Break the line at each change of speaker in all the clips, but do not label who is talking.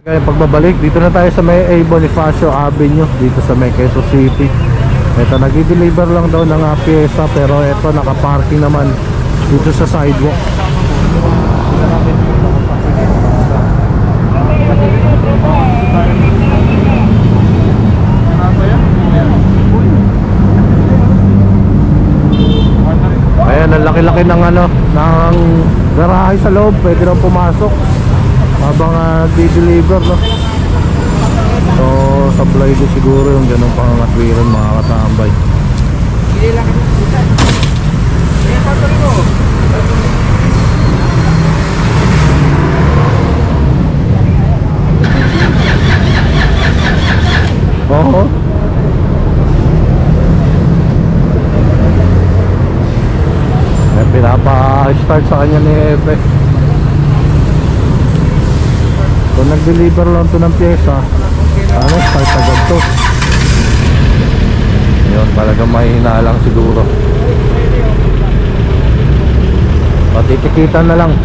Kaya pagbabalik, dito na tayo sa may A. Bonifacio Avenue, dito sa may Quezon City. Ito, nag-deliver lang daw ng pyesa, pero ito naka-parking naman dito sa sidewalk. Ayan, ang laki-laki ng ng garahe sa loob, pwede nang pumasok habang di-deliver, no? So, supply din siguro yung ganong pangangatwiran, mga katambay. Oo. Pinapa-start sa kanya ni Epe. Kung nag-deliver lang ito ng pyesa, start agad to. Yun, talagang mahina lang siguro. Patitikitan na lang.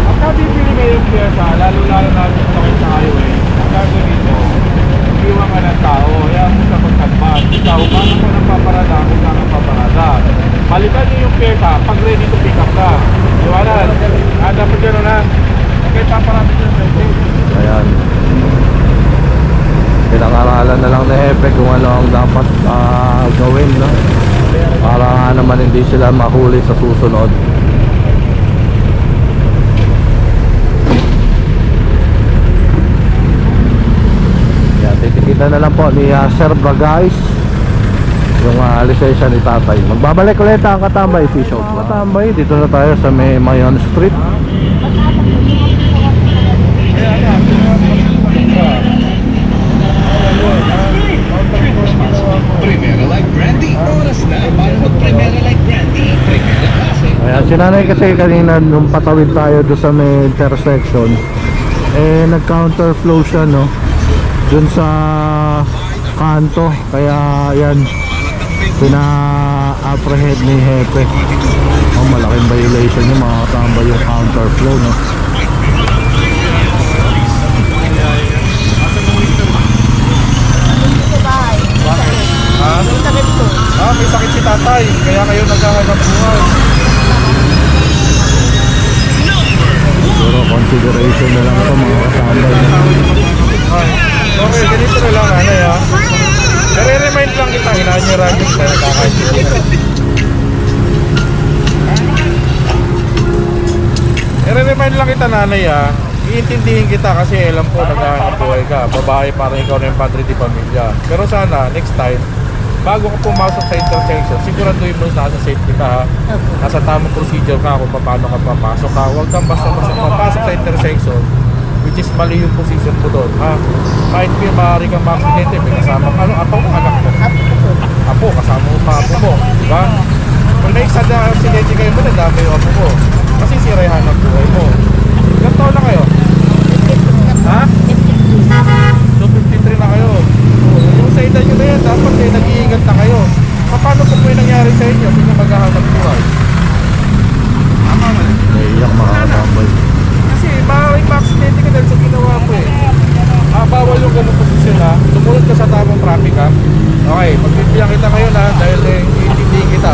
Pagka bibili kayo yung pyesa, lalo-lalo natin sa highway, ang gagawin mo, iwan ka ng tao, kaya mo sa pagkatmat. Ikaw, paano mo nang paparada kung saan ang paparada? Balikan niyo yung pyesa pag ready to pick up ka. Iwanan, dapat gano'n na. Okay, paparada niyo yung pyesa.
Ayan, pinangaralan na lang ni Epe kung ano ang dapat gawin, no? Para nga naman hindi sila mahuli sa susunod. Titikita na lang po ni Sir Bragais yung lisensya ni tatay. Magbabalik ulit ang Katambay Fish Shop. Katambay, dito na tayo sa may Mayon Street.
Primera like brandy. Oras na para mag-Primera like brandy. Primera klase.
Ayan, sinanay kasi kanina nung patawid tayo doon sa may intersection, nag-counterflow siya, no? Dun sa kanto, kaya yan pina-apprehend ni Hepe. Malaking violation yung mga katambay, yung counterflow, no?
May sakit to. May sakit si tatay, kaya kayo naghahanap buhay.
Siguro consideration na lang ito, mga katambay.
Okay, ganito na lang, nanay, ha. Nare-remind lang kita, hinanyaran yung sa nakakaintindi. Nare-remind lang kita, nanay, ha. Iintindihin kita kasi alam ko naghahanap buhay ka. Babae, parang ikaw na yung padre di pamilya. Pero sana, next time, bago ka pumasok sa intersection, siguraduhin mo nasa safety ka, ha. Nasa tamang procedure ka kung paano ka papasok ka. Huwag kang basta-basta papasok sa intersection, which is mali yung position mo doon, ha. Kahit maaari kang maksidente, may kasama ka, apo mo, anak mo. Apo, kasama mo pa apo mo, diba? Kung naisad na aksidente kayo mo, nadami yung apo mo. Kasi sirahan ang buhay mo. Ilang taon na kayo? Ha? So 53 na kayo. Yung sa edad nyo na yan, dapat nag-iingat na kayo. Paano kung may nangyari sa inyo, kung na maghahanap buhay? Tama mo.
Naiyak, mga katambay.
Kasi maaaring ma-aksidente ka dahil sa ginawa mo eh. Bawal yung ganung posisyon, ha. Sumunod ka sa tamang traffic, ha. Okay, magbibigyan kita ngayon, ha, dahil iintindihin kita.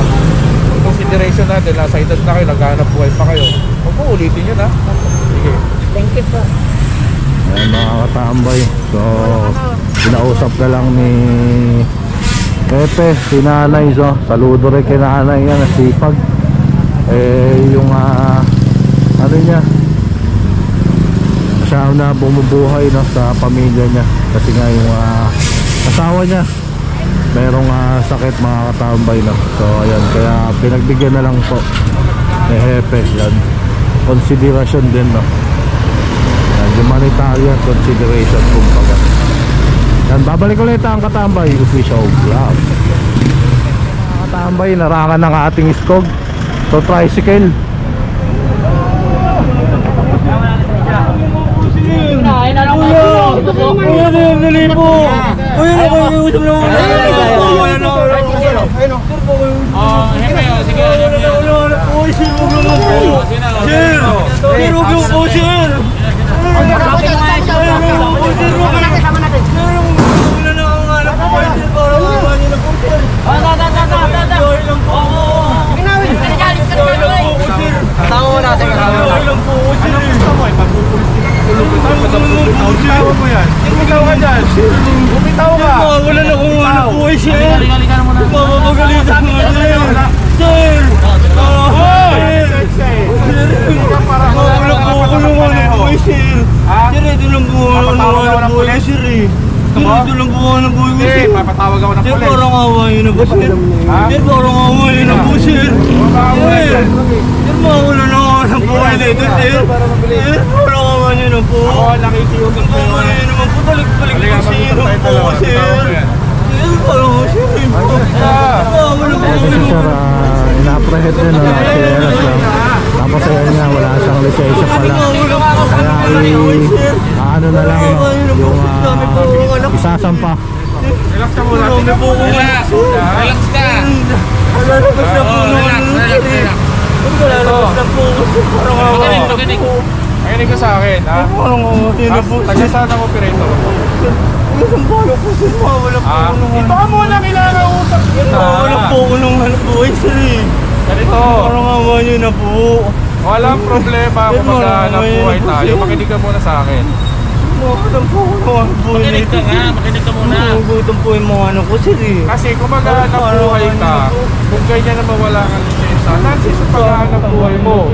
Yung consideration natin, nasa edad na kayo, naghahanap buhay pa kayo. Huwag mo ulitin yun, ha. Sige.
Thank you po.
Ayan, mga katambay. So, pinausap na lang ni Pepe, si nanay. So, saludo rin kay nanay yan, nasipag. Yung ano niya, siya na bumubuhay, no, sa pamilya niya. Kasi nga yung asawa niya merong sakit, mga katambay, no. So ayan, kaya pinagbigyan na lang po ni Hepe yan. Consideration din, no. Yan, humanitarian consideration kumbaga. Yan, babalik ulit ang Katambay official vlog. Mga katambay, narangan ng ating iskog. So tricycle.
Ay, nalulong po. Uy, dali po. Uy, nalulong po.
Ayun o.
Oh, hepe, oh, sige.
Wala po, sir. Huwag naman po. Sir, sir, huwag yung po, sir. Wala na akong anak po, sir. Para mama niyo na po, sir. Joy lang po. Joy lang po, sir.
Tama natin.
Joy lang po, sir.
Bumitaw mo yan. Bumitaw ka dyan. Bumitaw ka.
Wala na akong anak po, sir. Mapapagalitan mo, sir. Sir. Wala po ako ng anak po, sir. Sir, ito lang po ako ng anak po, sir. Sir, ito lang po ako ng buhay ko, sir.
Papatawag ako ng
Sir,
pulis.
parang awayin na po, sir. Sir, parang awayin na po, sir. Sir, mawala na ako ng buhay na ito, sir. Sir, parang awayin na po.
Ako nakikiusap
Ang buhay naman po, balik-balik po, sir. Po, sir. Sir, parang awayin po. Mawala po.
Kasi si sir, ina-apprehend niya na nakakileras lang. Tapos ayun nga, wala siyang lisensya pala. Kaya ano na lang, yung isasampa.
Relax ka muna.
Relax.
Relax ka.
Lalabas na po naman. Lalabas na po. Parang awayin na po.
Makinig ka sa akin, ha?
Parang awayin na po.
Taga saan ang operator mo?
Isang balo po, sir. Mawala po ako ng
Ito ka muna, kailangan usap kita.
Mawala po ako ng buhay, sir.
Ganito.
Parang awayin na po.
Walang problema kung maghahanap buhay tayo. Makinig ka muna sa akin.
Mawalan po ako ng buhay.
Makinig ka nga, makinig ka muna.
Magugutom po yung mga ano ko, sir.
Kasi kung maghahanap buhay ka, kung ganyan na mawala kang lisensya, nansi sa paghahanap buhay mo.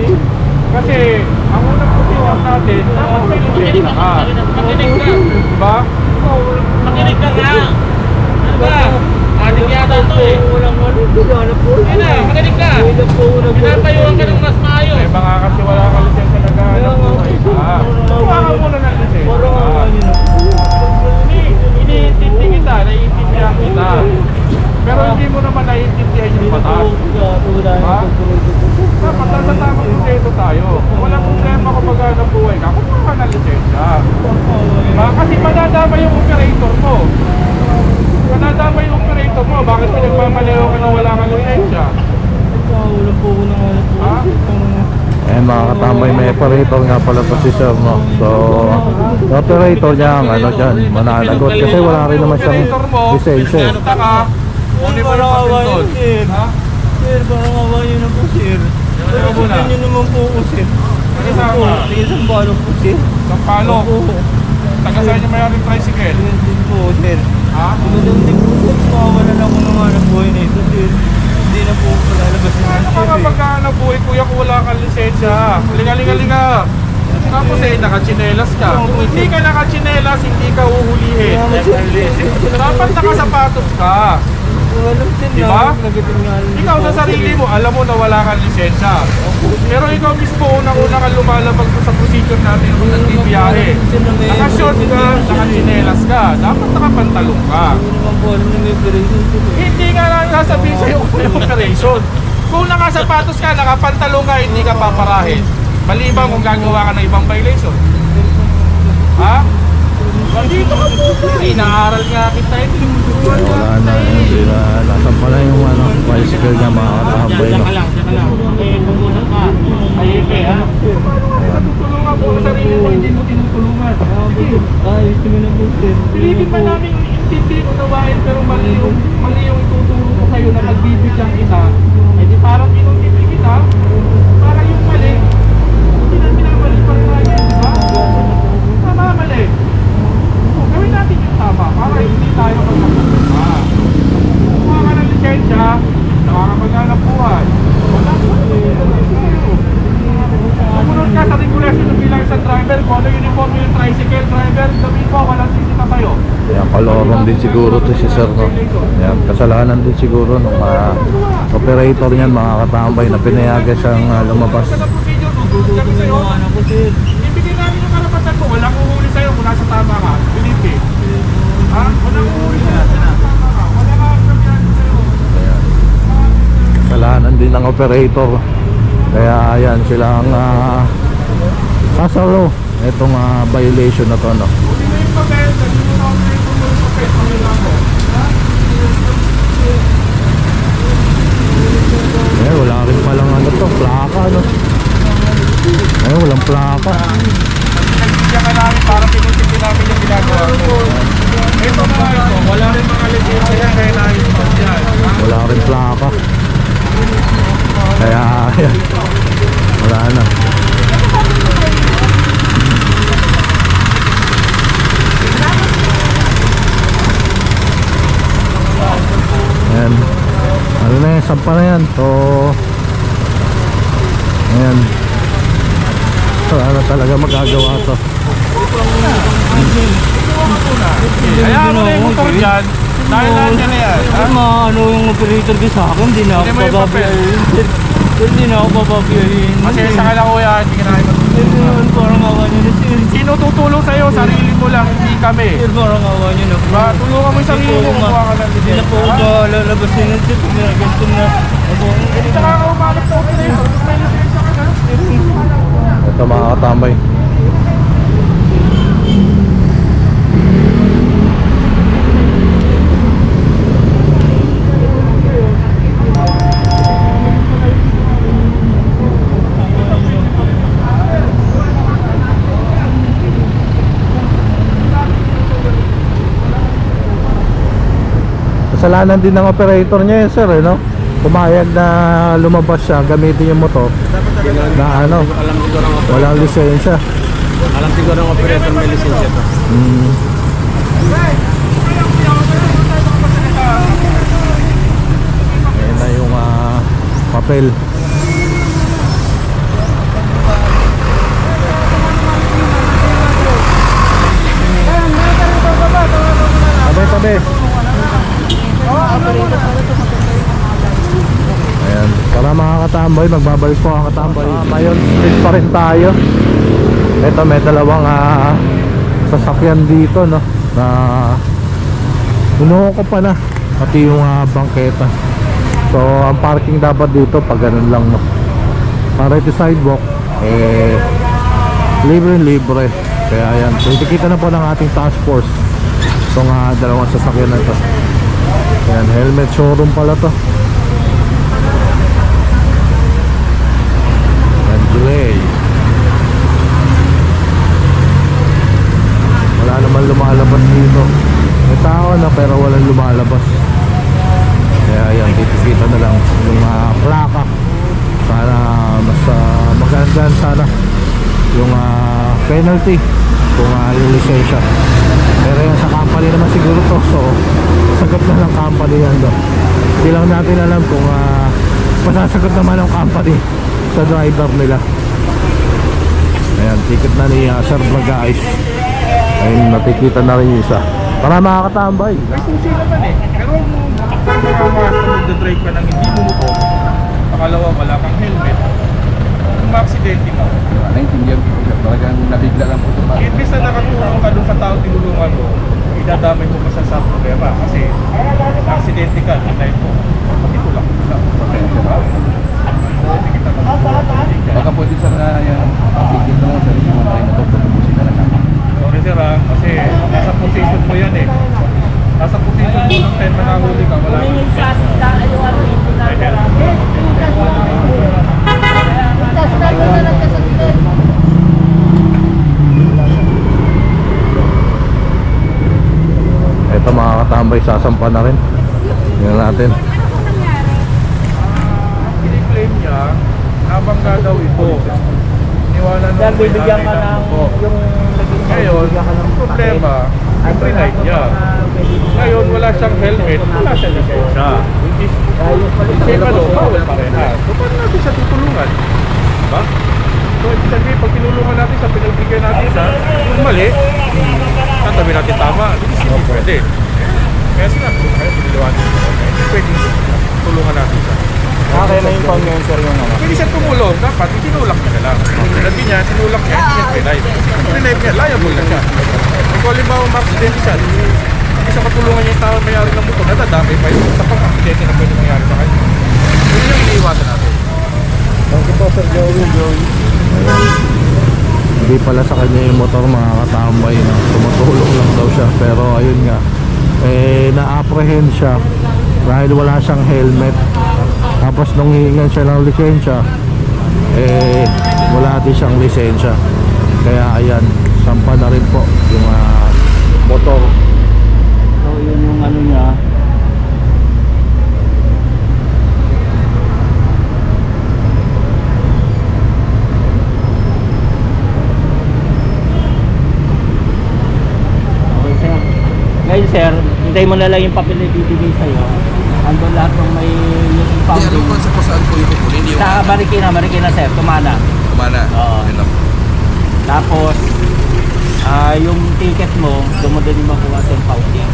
Kasi ang unang posisyon natin, dapat may lisensya ka.
Makinig ka.
Diba?
Makinig ka nga. Ano ba? Adik yata ito eh.
Walang ano, wala po.
Yun na, makinig ka. Pinapayuhan ka ng mas maayos.
May mga kasi wala kang lisensya naghahanap buhay ka. Kuha ka muna ng lisensya
Parang
ka.
awayin na po.
Iniintindi kita, naiintindihan kita. Pero hindi mo naman naiintindihan yung batas. Ha? Dapat nasa tamang proseso tayo. Walang problema kung maghanap buhay ka. Kung ka ng lisensya. Diba? Kasi madadama yung operator mo. Madadama yung operator mo. Bakit pinagmamaliw ka na wala kang lisensya?
Wala po ako ng ano po.
Ha?
Ayan mga katambay, may operator nga pala to si sir, no? So, yung operator niya ang ano dyan, mananagot. Kasi wala rin naman siyang lisensya.
Punta ka, kunin mo
Parang
yung
awayin,
pasindol.
sir.
Ha?
Sir, parang awayin na po, sir.
Teka muna.
Sabihin niyo naman po ako, sir.
Kasama.
Isang balo po, sir.
Sampalo.
Opo.
Taga saan yung mayroong tricycle?
Yan din po, sir.
Ha?
Tulad din po, sir. Mawalan ako ng hanap buhay na ito, sir. Hindi na po ako lalabas ng
Ano ka
sir,
nga
eh.
magkano buhay kuya kung wala kang lisensya? Linga-linga-linga. Tapos nakachinelas ka. Kung hindi ka nakachinelas, hindi ka uhulihin. Dapat nakasapatos ka.
Walang sir,
Diba?
nagatingal.
Ikaw sa sarili mo, alam mo na wala kang lisensya. Pero ikaw mismo unang-una ka lumalabag sa procedure natin kung nagbibiyahe. Naka-short ka, nakachinelas ka. Dapat nakapantalong ka.
Hindi naman po alam na may operation, sir.
Hindi nga lang sasabihin sa'yo kung may operation. Kung nakasapatos ka, nakapantalong ka, hindi ka paparahin. Maliban kung gagawa ka ng ibang violation. Ha? Dito ka po. Inaaral nga kita.
Wala na, hindi na. Nasaan pala yung ano, bicycle niya mga katambay, no?
Diyan ka lang. Eh, mag-usap ka. Ayun ha.
Tutulungan mo ang sarili mo, hindi mo tinutulungan.
Ayos naman na po, sir.
Pilipin man namin intindi ko nawain, pero mali yung ituturo ko sa'yo na magbibigyan kita. Eh di parang inundindi kita. Para yung mali, hindi na minamali pa rin natin, di ba? Tama, mali. Gawin natin yung tama para hindi tayo magkakasama. Kumuha ka ng lisensya, nakakapaghanap buhay. Wala ko. Sumunod ka sa regulation ng bilang isang driver, kung ano uniform yung tricycle driver, sabihin mo, walang sisita sa'yo.
Ayan, kalorong din siguro to si sir, no? Ayan, kasalanan din siguro ng operator niyan, mga katambay, na pinayagan siyang lumabas.
Sa procedure, tutulog kami sa'yo.
Ano po, sir?
Ibigay namin yung karapatan mo, walang uhuli sa'yo kung nasa tama ka. Pilipin. Ha? Walang uhuli sa'yo kung nasa tama ka. Wala ka sabihan sa'yo.
Ayan. Kasalanan din ng operator. Kaya ayan, sila ang sasalo itong violation na to, no?
Hindi mo yung papel, sabi mo na ako yung papel, papel lang ako. Ha? nakalisensya yan kaya na-install yan.
Wala rin plaka. Kaya ayan, wala na. Ayan, ano na yan, sampa na yan. So ayan, so ano talaga magagawa to.
Kaya ano na yung motor dyan, dahil lahat yan na yan.
Ay, ano yung operator ko sa akin, hindi na ako
Hindi mo yung papel.
pababiyahin. Hindi na ako pababiyahin.
Kasi sa kala kuya, hindi ka na
Yun, parang awa nyo na sir.
Sino tutulong sa'yo? Sarili mo lang, hindi kami.
Sir, parang awa nyo na po.
Diba? Tulungan mo yung sarili mo, kuha ka lang
Hindi na po ako lalabas yun ng sir. Ganito na. Ako,
Tsaka ka umanap sa operator, may lisensya ka na.
Ito mga katambay. Kasalanan din ng operator niya yun sir, eh, no? Pumayag na lumabas siya, gamitin yung motor na ano, walang lisensya.
alam siguro ng operator may lisensya to.
Ayan na yung papel. Tabi. Ayan, para mga katambay, magbabalik po ang katambay. Ngayon, split pa rin tayo. Ito, may dalawang sasakyan dito, no? Na ko pa na, pati yung bangketa. So, ang parking dapat dito, pag ganun lang, no? Para ito sidewalk, libre. Kaya ayan, so itikita na po ng ating task force itong dalawang sasakyan na ito. Ayan, helmet showroom pala to. Ayan, July. Wala naman lumalabas dito. May tao na pero walang lumalabas. Kaya ayan, titikita na lang yung plaka. Sana mas magandaan sana yung penalty kung yung lisensya. Pero yung sa company naman siguro to, so sagot na ng company yan do. Hindi lang natin alam kung masasagot naman ng company sa driver nila. Ayan, ticket na ni Sir Bagais. Ayun, nakikita na rin yung isa. Para makakatambay.
May susi naman eh. Pero kung magdadrive ka ng hindi mo motor, pakalawa wala kang helmet, kung ma-aksidente ka,
Naintindihan ko sir, talagang nabigla lang po ito.
imbis na nakatulong ka doon sa tao tinulungan mo, idadamay mo pa sa problema kasi aksidente ka, night mo, patitulak mo lang. Hindi kita
Baka pwede sir na yan, pagkikita mo sir, yung mga tayo na ito, pagkabusin na lang namin.
sorry sir kasi nasa position mo yan eh. Nasa position mo ng time na nahuli ka, wala kang lisensya. May helmet.
Ito mga katambay, sasampa na rin. Tingnan natin.
Kini-claim niya, nabangga daw ito. Iniwanan ng
bibigyan ka ng yung
ngayon, ang problema, yung pre-night niya. Ngayon, wala siyang helmet, wala siyang lisensya. Which is, same ano, bawal pa rin ha. So, paano natin siya tutulungan? Diba? So, ibig sabihin, pag tinulungan natin siya, pinagbigyan natin siya, yung mali, tatabi natin tama. Hindi pwede. Kaya sinabi ko, kaya piniliwanag ko. Hindi pwede tulungan natin siya.
Okay na yung pang-mentor yung ano.
Pwede siya tumulong, dapat tinulak niya na lang. Sabi niya, tinulak niya, hindi niya pre-live. Kung pre-live niya, liable na siya. Kung halimbawa ma-accidente siya, hindi siya matulungan niya yung tao mayari ng motor, nadadamay pa yun sa pang-accidente na pwede mangyari sa kanya. Yun yung iniiwasan natin.
Thank you po Sir Joey. Hindi pala sa kanya yung motor mga katambay na tumutulong lang daw siya. Pero ayun nga, na-apprehend siya dahil wala siyang helmet. Tapos nung hihingan siya ng lisensya, wala din siyang lisensya. Kaya ayan, sampa na rin po yung motor.
So yun yung ano niya,
hintay mo na lang yung papel na ibibigay sa'yo. Andun lahat ng may yung impounding.
kung saan po yung kukunin? Hindi
Sa Marikina sir, Tumana.
kumana.
Oo.
Yun lang.
Tapos, yung ticket mo, doon mo din makuha sa impounding.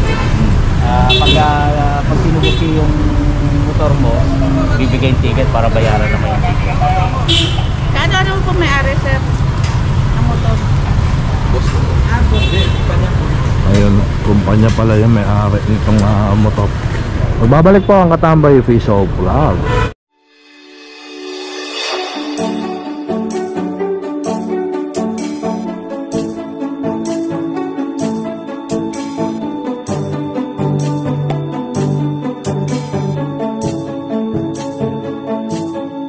Pag sinubuki yung motor mo, bibigay yung ticket para bayaran naman yung ticket.
Ano po may-ari, sir? Ang motor.
Boss.
Ayun, kumpanya pala yung may-ari nitong motor. Magbabalik po ang Katambay Official Vlog.